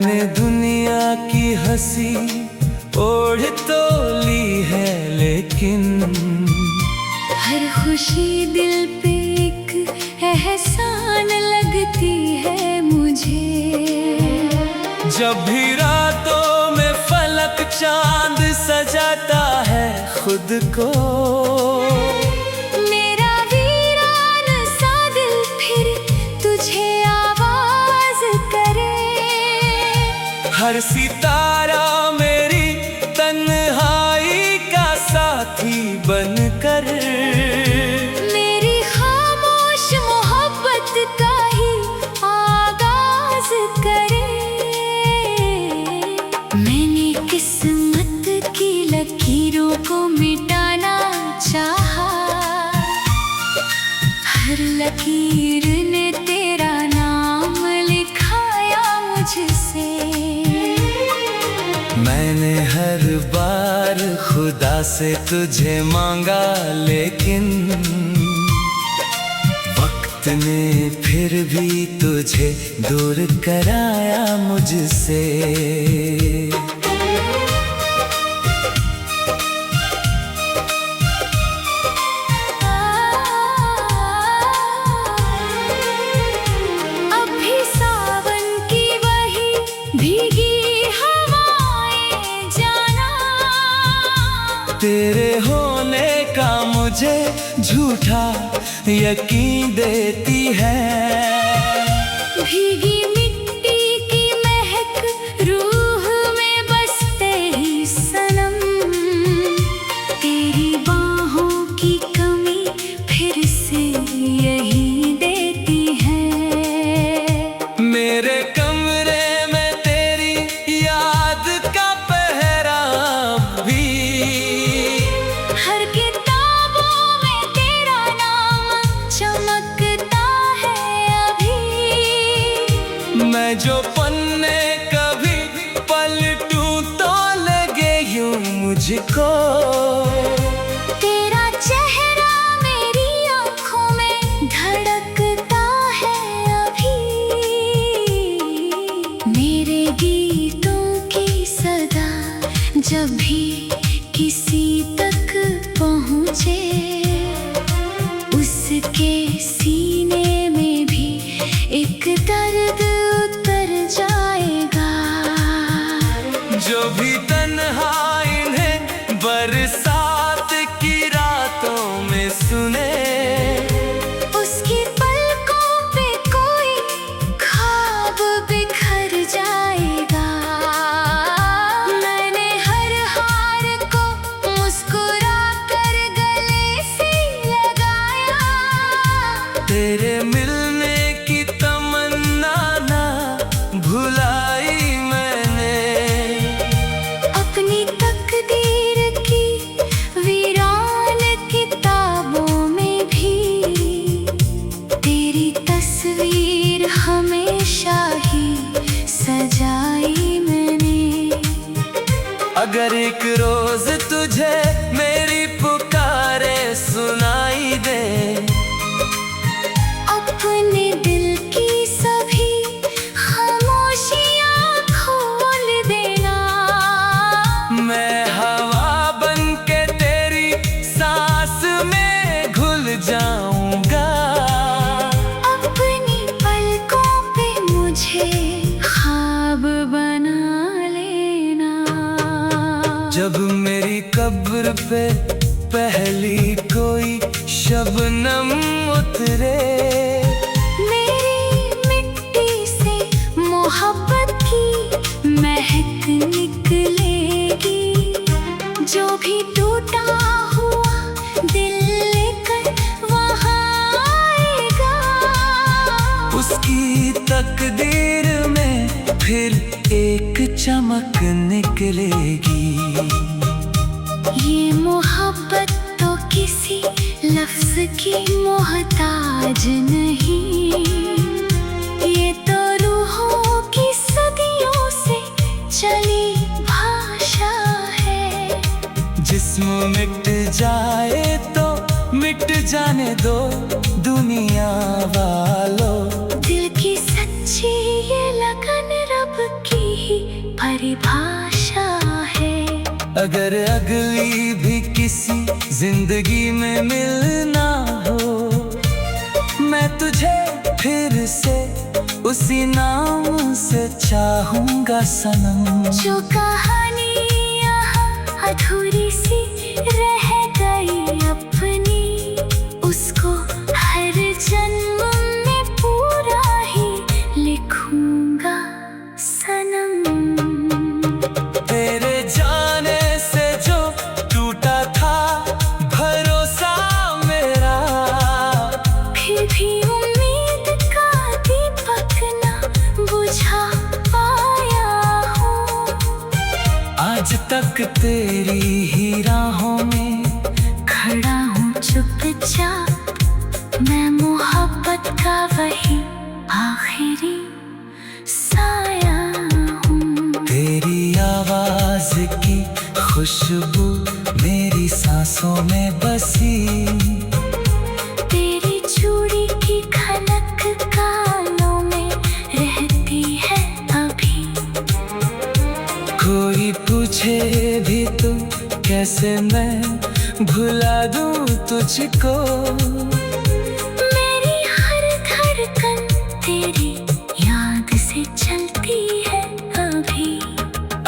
मैंने दुनिया की हंसी ओढ़ तो ली है, लेकिन हर खुशी दिल पे एक एहसान लगती है मुझे। जब भी रातों में फलक चांद सजाता है खुद को, मेरा वीरान सा दिल फिर तुझे आवाज करे। हर सितारा मेरी तन्हाई का साथी बनकर मेरी खामोश मोहब्बत का ही आगाज करे। मैंने किस्मत की लकीरों को मिटाना चाहा, हर लकीर ने तेरा नाम लिखाया मुझसे। मैंने हर बार खुदा से तुझे मांगा, लेकिन वक्त ने फिर भी तुझे दूर कराया मुझसे। अभी सावन की वही भीगी हवाएं जाना, तेरे होने का मुझे झूठा यकीन देती है। भीगी मिट्टी की महक रूह में बसते ही सनम, तेरी बाहों की कमी फिर से यही देती है। मेरे कमरे में तेरी याद का पहरा भी, हर किताबों में तेरा नाम चमकता है अभी। मैं जो पन्ने कभी पलटूं तो लगे यूं मुझको, तेरा चेहरा मेरी आँखों में धड़कता है अभी। मेरे गीतों की सदा जब भी किसी तक पहुँचे, उसके सीने में भी एक दर्द उतर जाएगा। जो भी तन्हा इन्हें बरसात की रातों में सुने, उसकी पलकों पे कोई ख्वाब बिखर जाएगा। मैंने हर हार को मुस्कुरा कर गले से लगाया, तेरे मिलने की तमन्ना ना भुलाई मैंने। अपनी तकदीर की वीरान किताबों में भी तेरी तस्वीर हमेशा ही सजाई मैंने। अगर एक रोज तुझे मेरी पुकारे सुनाई दे, अपने दिल की सभी खामोशियां खोल देना। मैं हवा बन के तेरी सांस में घुल जाऊंगा। अपनी पलकों पे मुझे ख्वाब बना लेना। जब मेरी कब्र पे पहली कोई शबनम उतरे, मेरी मिट्टी से मोहब्बत की महक निकलेगी। जो भी टूटा हुआ दिल लेकर वहाँ आएगा, उसकी तकदीर में फिर एक चमक निकलेगी। ये मोहब्बत तो किसी लफ्ज की मोहताज नहीं, ये तो रूहों की सदियों से चली भाषा है। जिस्म मिट जाए तो मिट जाने दो दुनिया वालों। दिल की सच्ची ये लगन रब की परिभाषा है। अगर अगली भी किसी जिंदगी में मिलना हो, मैं तुझे फिर से उसी नाम से चाहूंगा सनम। जो कहानी यहाँ अधूरी सी रह गई अपनी, उसको हर जन्म में पूरा ही लिखूंगा सनम। तेरे जाने से जो टूटा था भरोसा मेरा, फिर भी उम्मीद का दीपक ना बुझा पाया हूँ। आज तक तेरी ही राहों में खड़ा हूँ चुपचाप, मैं मोहब्बत का वही आखिरी साया हूँ। तेरी आवाज की खुशबू मेरी सांसों में बसी, तेरी चूड़ी की खनक कानों में रहती है अभी। कोई पूछे भी तो कैसे मैं भुला दूं तुझको। मेरी हर धड़कन तेरी याद से चलती है अभी।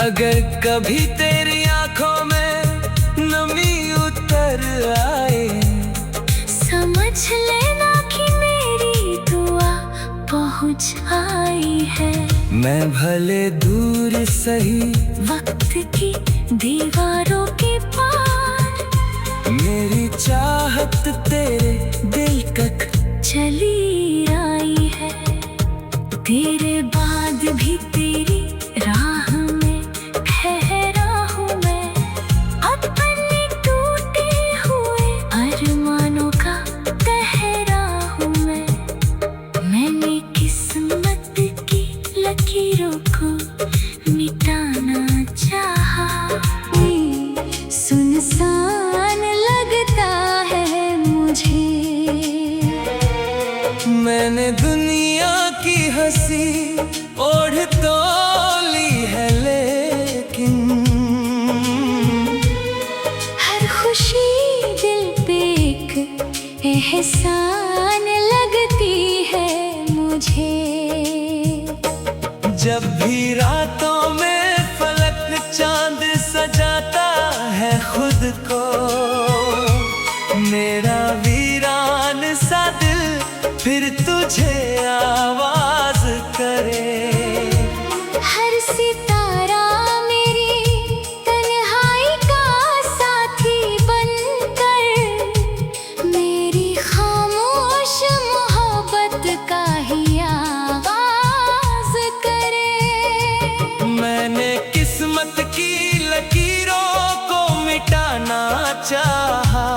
अगर कभी तेरी आंखों में नमी उतर आए, समझ लेना कि मेरी दुआ पहुंच आई है। मैं भले दूर सही वक्त की दीवारों के पार, मेरी चाहत तेरे दिल तक चली आई है। तेरे बाद भी तेरी राह में ठहरा हूँ मैं, अपने टूटे हुए अरमानों का ठहरा हूँ मैं। मैंने किस्मत की लकीरों को मिटाना चाहा। सुनसान लगता है मुझे, मैंने दुनिया की हंसी ओढ़ तो ली है, लेकिन हर खुशी दिल पे एक एहसान लगती है मुझे। जब भी रातों में फलक चांद सजाता है खुद को, मेरा वीरान सा दिल फिर तुझे आवाज करे। हर सितारा मेरी तन्हाई का साथी बनकर, मेरी खामोश मोहब्बत का ही आवाज करे। मैंने किस्मत की लकीरों को मिटाना चाहा,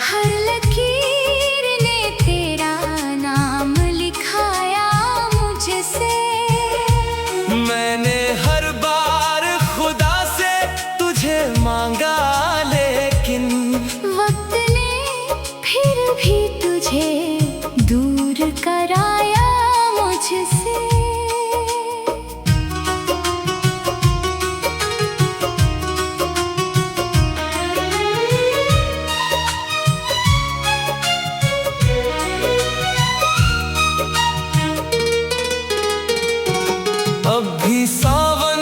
हर लकीर ने तेरा नाम लिखाया मुझसे। मैंने हर बार खुदा से तुझे मांगा, लेकिन वक्त ने फिर भी तुझे दूर कराया मुझसे। अब भी सावन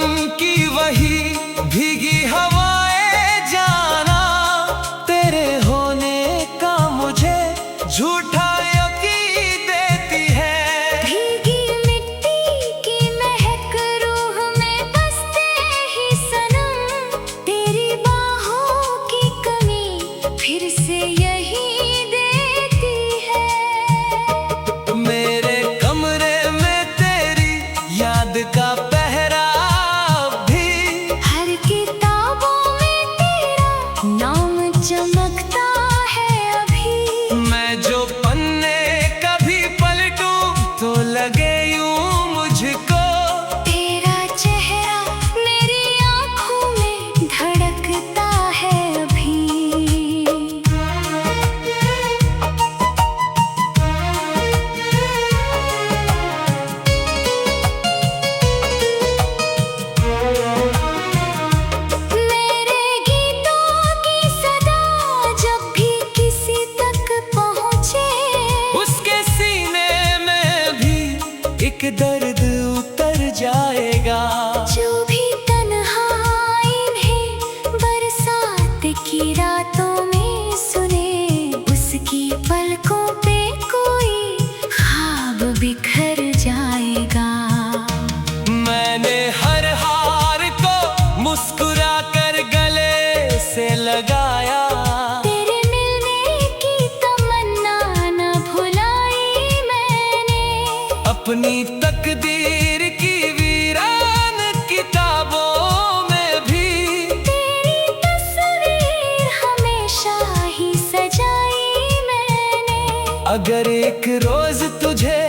अगर एक रोज तुझे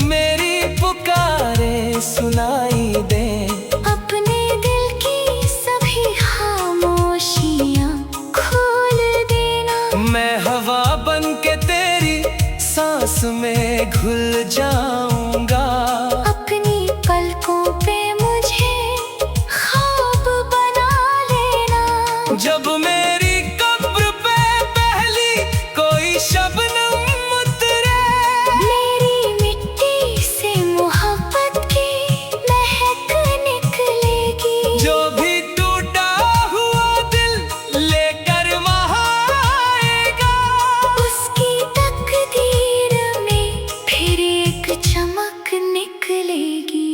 मेरी पुकारे सुनाई दे, अपने दिल की सभी खामोशियां खोल देना। मैं हवा बन के तेरी सांस में घुल जाऊंगा। अपनी पलकों पे मुझे ख्वाब बना लेना। जब मेरी कब्र पे पहली कोई शबनम उतरे, मेरी मिट्टी से मोहब्बत की महक निकलेगी। जो भी टूटा हुआ दिल लेकर वहाँ आएगा, उसकी तकदीर में फिर एक चमक निकलेगी।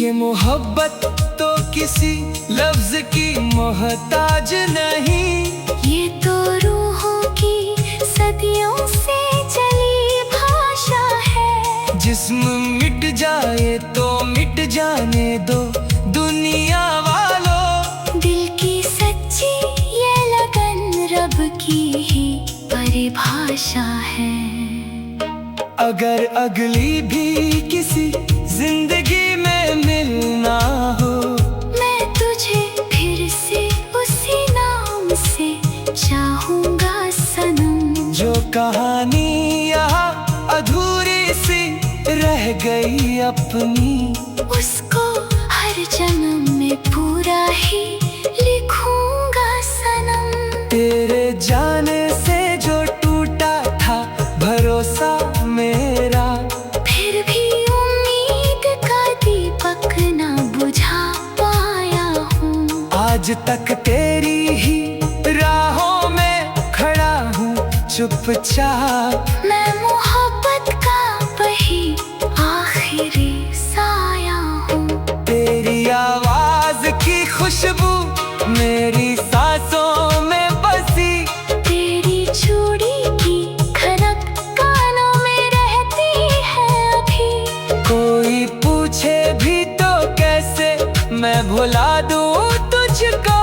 ये मोहब्बत तो किसी लफ्ज की मोहताज नहीं, ये तो रूहों की सदियों से चली भाषा है। जिस्म मिट जाए तो मिट जाने दो दुनिया वालों। दिल की सच्ची ये लगन रब की ही परिभाषा है। अगर अगली भी किसी जिंदगी में मिलना हो, मैं तुझे फिर से उसी नाम से चाहूंगा सनम। जो कहानी यहाँ अधूरी सी रह गई अपनी, उसको हर जन्म में पूरा ही लिखूंगा सनम। तेरे जाने से जो टूटा था भरोसा मेरा, फिर भी उम्मीद का दीपक ना बुझा पाया हूँ। आज तक तेरी ही राहों में खड़ा हूँ चुपचाप। मैं मोहब्बत का वही आखिरी साया हूँ। तेरी आवाज की खुशबू मेरी सांसों में बसी, तेरी चूड़ी की खनक कानों में रहती है अभी। कोई पूछे भी तो कैसे मैं भुला दूँ तुझको।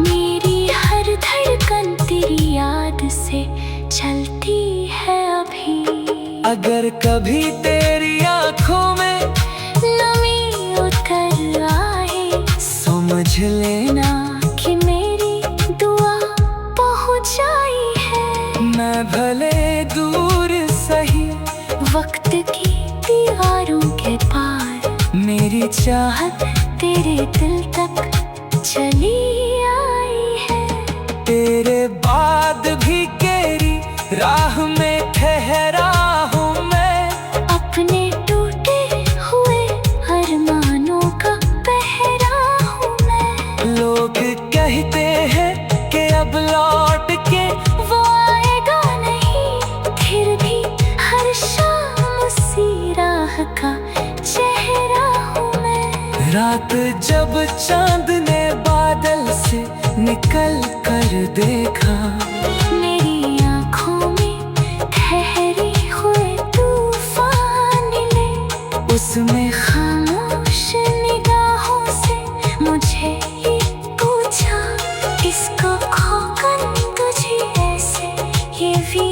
मेरी हर धड़कन तेरी याद से चलती है अभी। अगर कभी तेरी आंखों में नमी उतर आए, समझ लेना कि मेरी दुआ पहुंच आई है। मैं भले दूर सही, वक्त की दीवारों के पार मेरी चाहत तेरे दिल तक चली आई है। तेरे बाद भी तेरी राह में ठहरा हूँ मैं। अपने टूटे हुए अरमानों का पहरा हूँ मैं। लोग कहते हैं कि अब लौट के वो आएगा नहीं, फिर भी हर शाम उसी राह का चेहरा हूँ मैं। रात जब चांद ने बादल से निकल कर देखा, मेरी आँखों में ठहरे हुए तूफान मिले। उसमें खामोश निगाहों से मुझे ये पूछा, इसको खोकर तुझे ऐसे ये भी।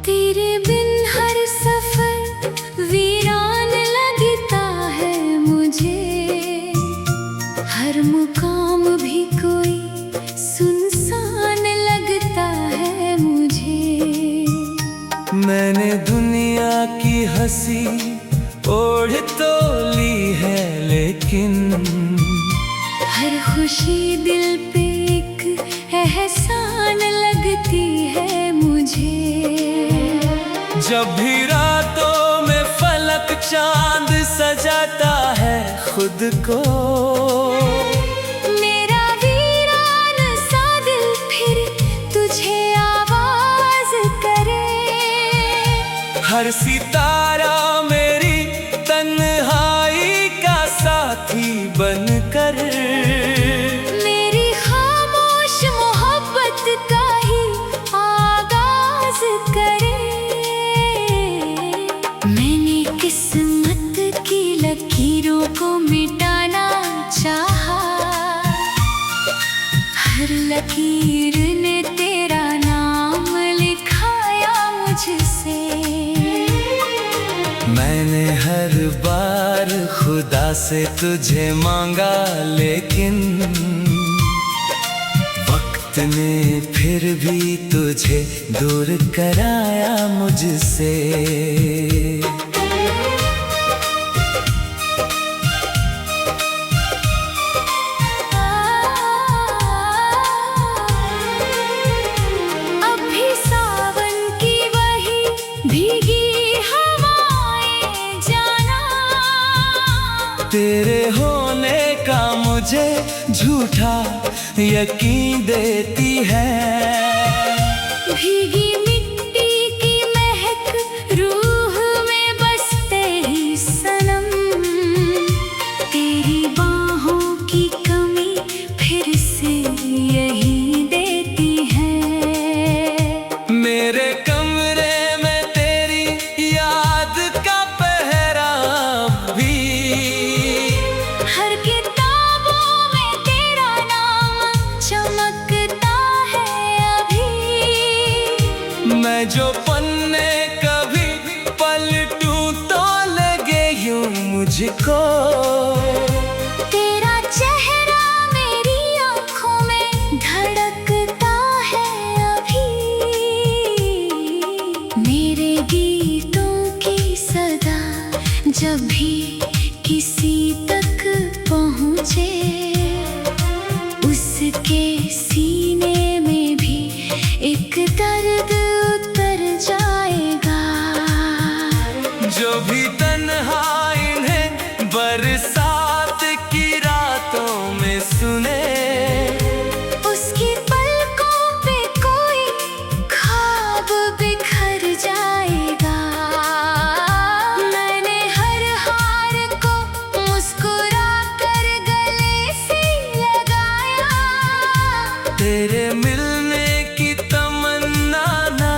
तेरे बिन हर सफर वीरान लगता है मुझे। हर मुकाम भी कोई सुनसान लगता है मुझे। मैंने दुनिया की हंसी ओढ़ तो ली है, लेकिन हर खुशी दिल पे एक एहसान लगती है मुझे। जब भी रातों में फलक चांद सजाता है खुद को, मेरा वीरान सा दिल फिर तुझे आवाज करे। हर सितारा मेरी तन्हाई का साथ लकीर ने तेरा नाम लिखाया मुझसे। मैंने हर बार खुदा से तुझे मांगा, लेकिन वक्त ने फिर भी तुझे दूर कराया मुझसे। अभी सावन की वही भीगी हवाएं जाना, तेरे होने का मुझे झूठा यकीन देती है। भीगी मिट्टी की महक रूह में बसते ही सनम, तेरी बाहों की कमी फिर से यही देती है। मेरे कमरे में तेरी याद का पहरा भी, हर किताबों में तेरा नाम चमकता है अभी। मैं जो पन्ने कभी पलटूं तो लगे यूं मुझको। तेरा चेहरा मेरी आँखों में धड़कता है अभी। मेरे गीतों की सदा जब भी किसी तक पहुँचे, उसके सीने में भी एक दर्द उतर जाएगा। जो भी तन्हा इन्हें बरसात की रातों में सुने, उसकी पलकों पे कोई ख्वाब बिखर जाएगा। मैंने हर हार को मुस्कुरा कर गले से लगाया, तेरे मिलने की तमन्ना ना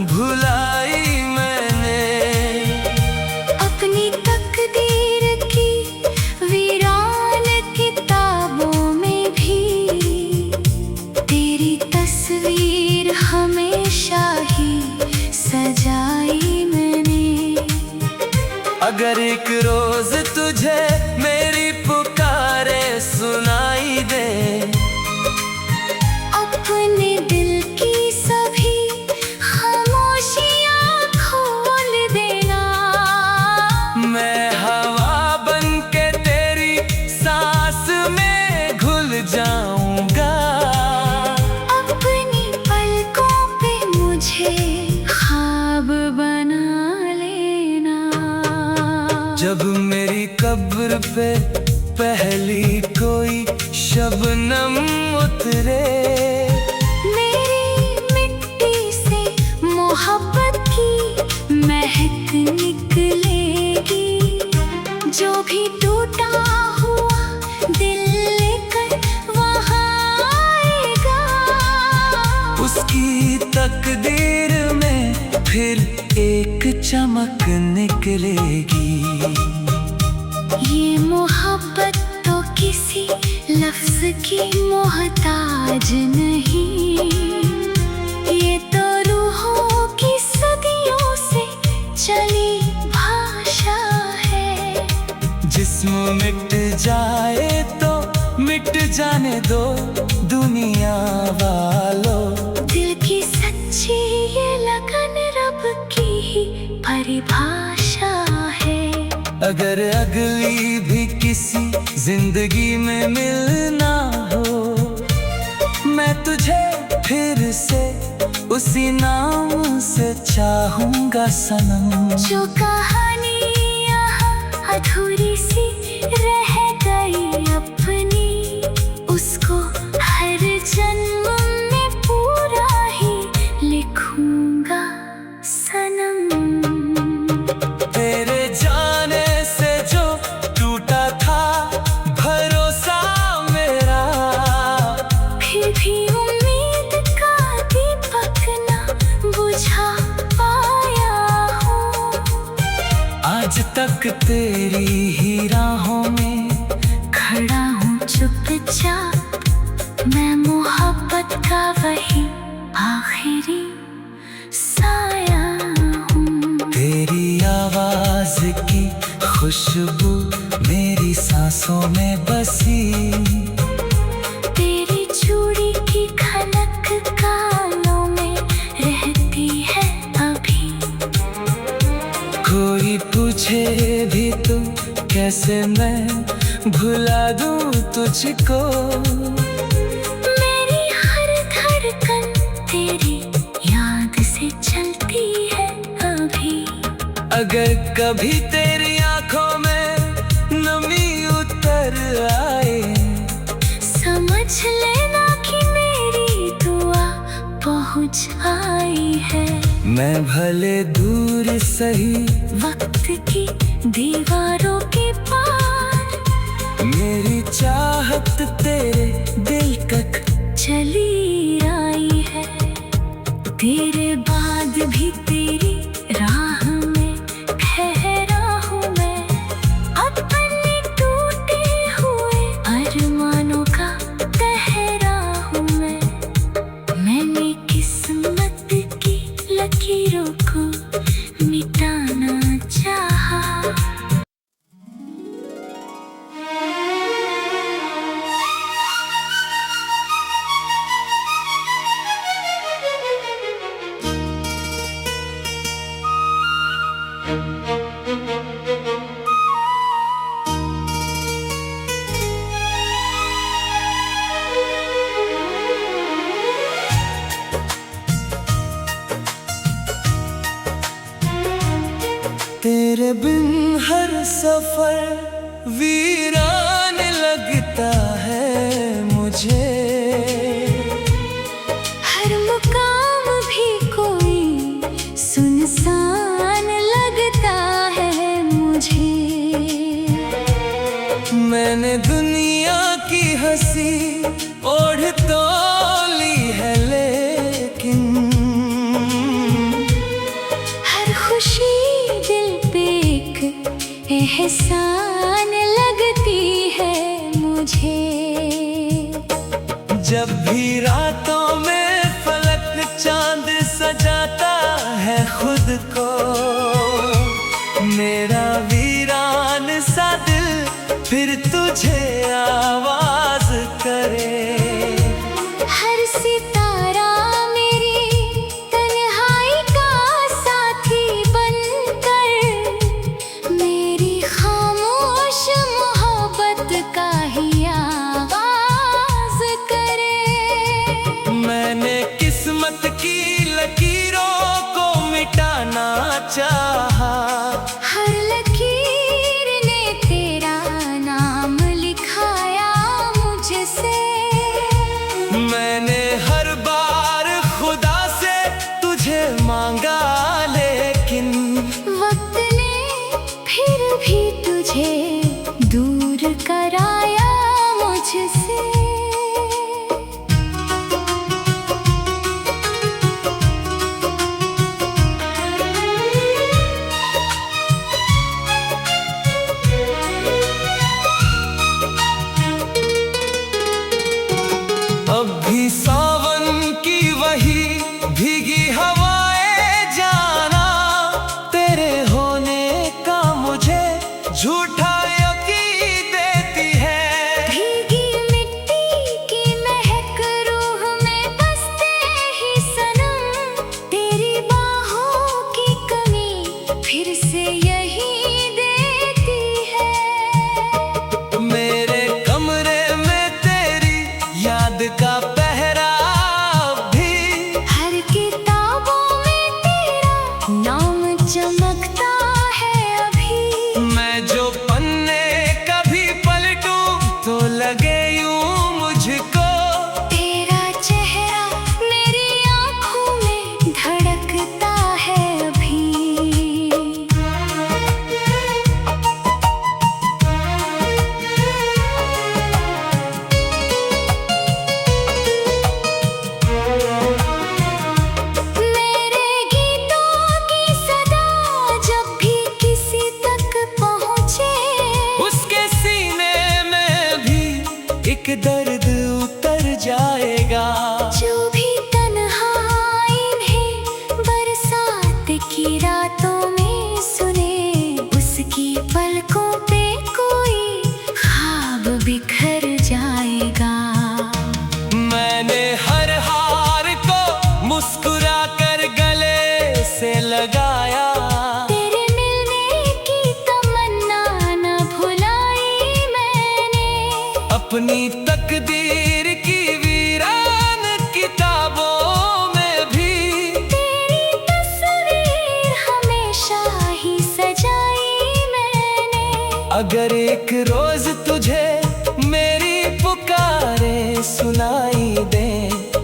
भुलाई मैंने। अपनी तकदीर की वीरान किताबों में भी तेरी तस्वीर हमेशा ही सजाई मैंने। अगर एक रोज तुझे मेरी पुकारे सुनाई दे, अपने दिल की सभी खामोशियां खोल देना। मैं हवा बन के तेरी सांस में घुल जाऊंगा। अपनी पलकों पे मुझे ख्वाब बना लेना। जब मेरी कब्र पे पहली कोई शबनम उतरे, मेरी मिट्टी से मोहब्बत की महक निकलेगी। जो भी टूटा हुआ दिल लेकर वहाँ आएगा, उसकी तकदीर में फिर एक चमक निकलेगी। ये मोहब्बत तो किसी लफ्ज की मोहताज नहीं, ये तो रूहों की सदियों से चली भाषा है। जिस्म मिट जाए तो मिट जाने दो दुनिया वालों। दिल की सच्ची ये लगन रब की ही परिभाषा है। अगर अगली भी किसी जिंदगी में मिलना हो, मैं तुझे फिर से उसी नाम से चाहूंगा सनम। जो कहानी यहाँ अधूरी सी रह गई अपनी, उसको हर जन्म में पूरा ही लिखूंगा सनम। तेरे जाने से जो टूटा था भरोसा मेरा, फिर भी उम्मीद का दीपक ना बुझा पाया हूँ। आज तक तेरी ही राहों में खड़ा हूँ चुपचाप, मैं मोहब्बत आपका वही आखिरी साया हूँ। तेरी आवाज की खुशबू मेरी सांसों में बसी, तेरी चूड़ी की खनक कानों में रहती है अभी। कोई पूछे भी तो कैसे मैं भुला दूं तुझको। मेरी हर धड़कन तेरी याद से चलती है अभी। अगर कभी तेरी आंखों में नमी उतर आए, समझ लेना कि मेरी दुआ पहुंच आई है। मैं भले दूर सही वक्त की दीवारों के पार, मेरी चाहत तेरे दिल तक चली आई है। तेरे बाद भी तेरी राह में ठहरा हूँ मैं, अपने टूटे हुए अरमानों का ठहरा हूँ मैं। मैंने किस्मत की लकीरों को मिटाना चाहा। तेरे बिन हर सफर वीरान लगता है मुझे। हर मुकाम भी कोई सुनसान लगता है मुझे। मैंने दुनिया की हंसी ओढ़ तो ली है, लेकिन हर खुशी दिल पे एक एहसान लगती है मुझे। जब भी रातों में फलक चांद सजाता है खुद को, मेरा वीरान सा दिल फिर तुझे आवाज करे। हर सितारा मेरी तन्हाई का साथी बनकर मेरी खामोश मोहब्बत का ही आवाज करे। मैंने किस्मत की लकीरों को मिटाना चाहा, हर लकीर ने तेरा नाम लिखाया मुझसे। मैंने हर बार खुदा से तुझे मांगा, लेकिन वक्त ने फिर भी तुझे दूर कराया मुझसे। मुस्कुरा कर गले से लगाया। तेरे मिलने की तमन्ना न भुलाई मैंने। अपनी तकदीर की वीरान किताबों में भी तेरी तस्वीर हमेशा ही सजाई मैंने। अगर एक रोज तुझे मेरी पुकारे सुनाई दे,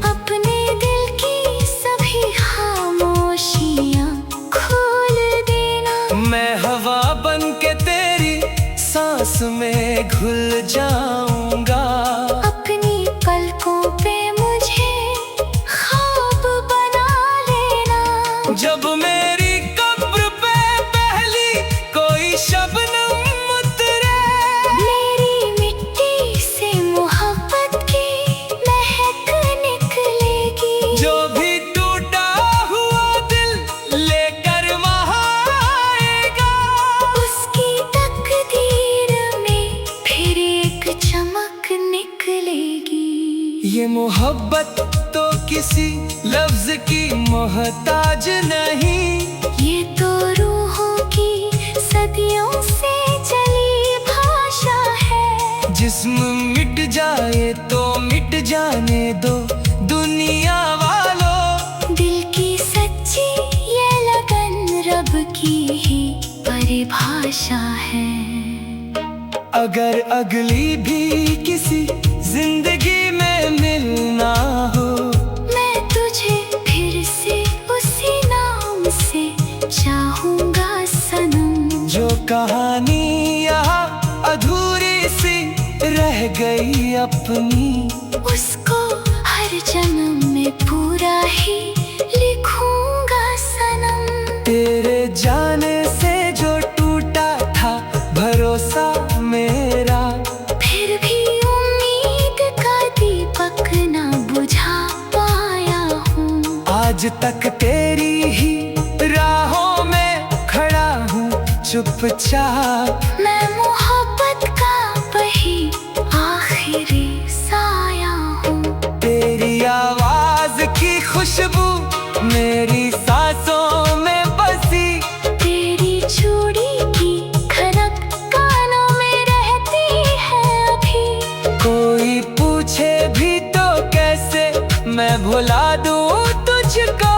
अपने दिल की सभी खामोशियां खोल देना। मैं हवा बन के तेरी सांस में घुल जाऊंगा। अपनी पलकों पे मुझे ख्वाब बना लेना। जब मेरी कब्र पे पहली कोई शबनम उतरे, मेरी मिट्टी से मोहब्बत की महक निकलेगी। जो भी टूटा हुआ दिल लेकर वहाँ आएगा, उसकी तकदीर में फिर एक चमक निकलेगी। ये मोहब्बत तो किसी लफ्ज की मोहताज नहीं। ये तो रूहों की सदियों से चली भाषा है। जिस्म मिट जाए तो मिट जाने दो दुनिया वालों। दिल की सच्ची ये लगन रब की ही परिभाषा है। अगर अगली भी किसी जिंदगी में मिलना हो, मैं तुझे फिर से उसी नाम से चाहूंगा सनम। जो कहानी यहाँ अधूरी सी रह गई अपनी, उसको हर जन्म में पूरा ही लिखूंगा सनम। तेरे जाने से जो टूटा था भरोसा मेरा, फिर भी उम्मीद का दीपक ना बुझा पाया हूँ। आज तक तेरी ही राहों में खड़ा हूँ चुपचाप। मैं मोहब्बत का वही आखिरी साया हूँ। तेरी आवाज की खुशबू मेरी सांसों में बसी। तेरी चूड़ी की खनक कानों में रहती है अभी। कोई पूछे भी तो कैसे मैं भुला दूँ तुझको।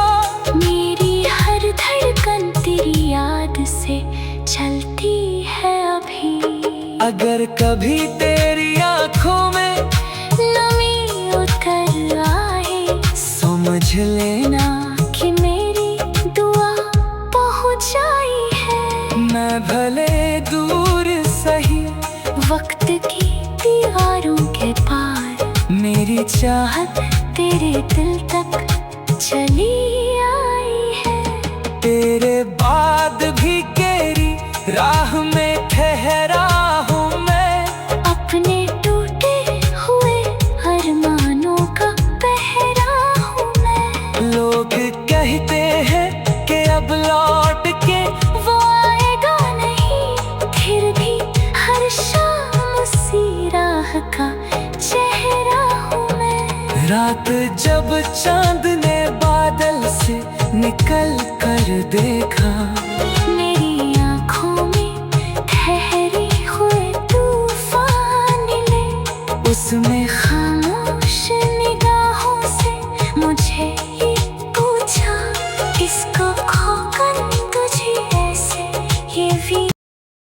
मेरी हर धड़कन तेरी याद से चलती है अभी। अगर कभी तेरी आंखों में नमी उतर आए, समझ लेना कि मेरी दुआ पहुंच आई है। मैं भले दूर सही, वक्त की दीवारों के पार मेरी चाहत तेरे दिल तक चली आई है। तेरे बाद भी तेरी राह में ठहरा हूँ मैं। अपने टूटे हुए अरमानों का पहरा हूँ मैं। लोग कहते हैं कि अब लौट के वो आएगा नहीं, फिर भी हर शाम उसी राह का चेहरा हूँ मैं। रात जब चांद ने बादल से निकल कर देखा, मेरी आँखों में ठहरे हुए तूफान मिले। उसमें